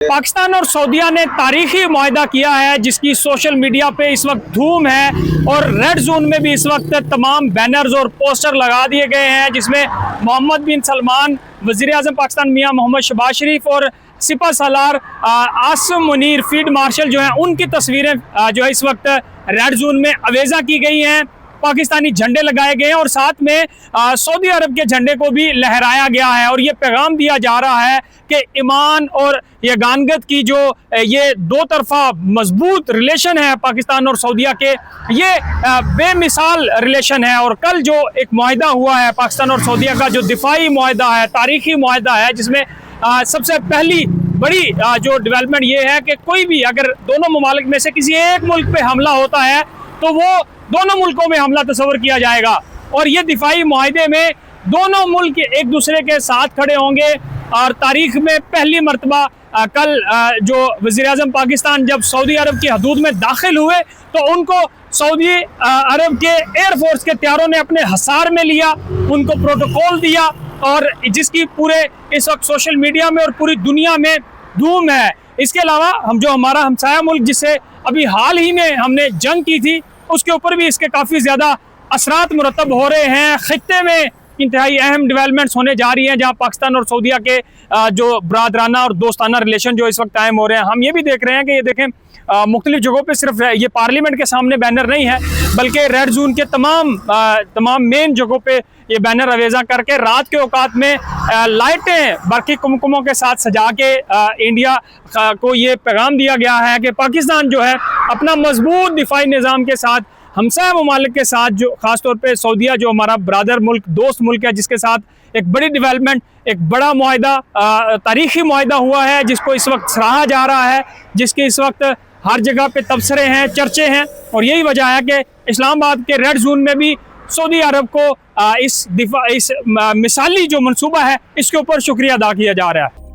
पाकिस्तान और सऊदीया ने तारीखी मुआहदा किया है जिसकी सोशल मीडिया पे इस वक्त धूम है और रेड जोन में भी इस वक्त तमाम बैनर्स और पोस्टर लगा दिए गए हैं जिसमें मोहम्मद बिन सलमान, वज़ीर आज़म पाकिस्तान मियां मोहम्मद शहबाज शरीफ और सिपा सालार आसिम मुनीर फील्ड मार्शल जो हैं उनकी तस्वीरें जो है इस वक्त रेड जोन में अवेजा की गई हैं। पाकिस्तानी झंडे लगाए गए हैं और साथ में सऊदी अरब के झंडे को भी लहराया गया है और ये पैगाम दिया जा रहा है कि ईमान और यगानगत की जो ये दो तरफा मजबूत रिलेशन है पाकिस्तान और सऊदीया के, ये बेमिसाल रिलेशन है। और कल जो एक मुआहदा हुआ है पाकिस्तान और सऊदीया का, जो दिफाई मुआहदा है, तारीखी मुआहदा है, जिसमें सबसे पहली बड़ी जो डेवलपमेंट ये है कि कोई भी अगर दोनों ममालिक में से किसी एक मुल्क पे हमला होता है तो वो दोनों मुल्कों में हमला तस्वर किया जाएगा और ये दिफाई मुआहदे में दोनों मुल्क एक दूसरे के साथ खड़े होंगे। और तारीख में पहली मरतबा कल जो वज़ीर आज़म पाकिस्तान जब सऊदी अरब की हदूद में दाखिल हुए तो उनको सऊदी अरब के एयरफोर्स के त्यारों ने अपने हसार में लिया, उनको प्रोटोकॉल दिया और जिसकी पूरे इस वक्त सोशल मीडिया में और पूरी दुनिया में धूम है। इसके अलावा हमारा हमसाया मुल्क जिससे अभी हाल ही में हमने जंग की थी उसके ऊपर भी इसके काफ़ी ज़्यादा असरात मुरतब हो रहे हैं। खित्ते में इंतहाई अहम डेवलपमेंट्स होने जा रही हैं जहां पाकिस्तान और सऊदीया के जो बरादराना और दोस्ताना रिलेशन जो इस वक्त कायम हो रहे हैं। हम ये भी देख रहे हैं कि ये देखें मुख्तलिफ जगहों पे सिर्फ ये पार्लियामेंट के सामने बैनर नहीं है बल्कि रेड जोन के तमाम मेन जगहों पे ये बैनर अवेजा करके रात के औकात में लाइटें बरकी कुमकुमों के साथ सजा के इंडिया को ये पैगाम दिया गया है कि पाकिस्तान जो है अपना मजबूत दिफाई निज़ाम के साथ हमसाया ममालिक के साथ, जो ख़ासतौर पे सऊदीया जो हमारा ब्रादर मुल्क, दोस्त मुल्क है, जिसके साथ एक बड़ी डेवलपमेंट, एक बड़ा मुआहदा, तारीखी मुआहदा हुआ है जिसको इस वक्त सराहा जा रहा है, जिसके इस वक्त हर जगह पे तबसरे हैं, चर्चे हैं। और यही वजह है कि इस्लामाबाद के रेड जोन में भी सऊदी अरब को इस मिसाली जो मनसूबा है इसके ऊपर शुक्रिया अदा किया जा रहा है।